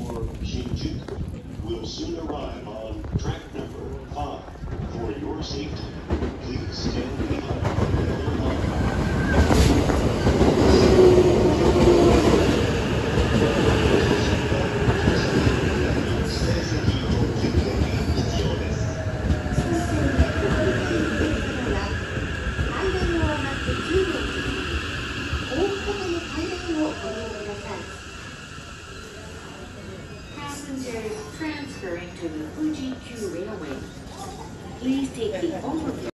for Shinjuku will soon arrive on track number 5. For your safety, please stand behind the yellow line. Transferring to the Fuji Q Railway. Please take the overflow.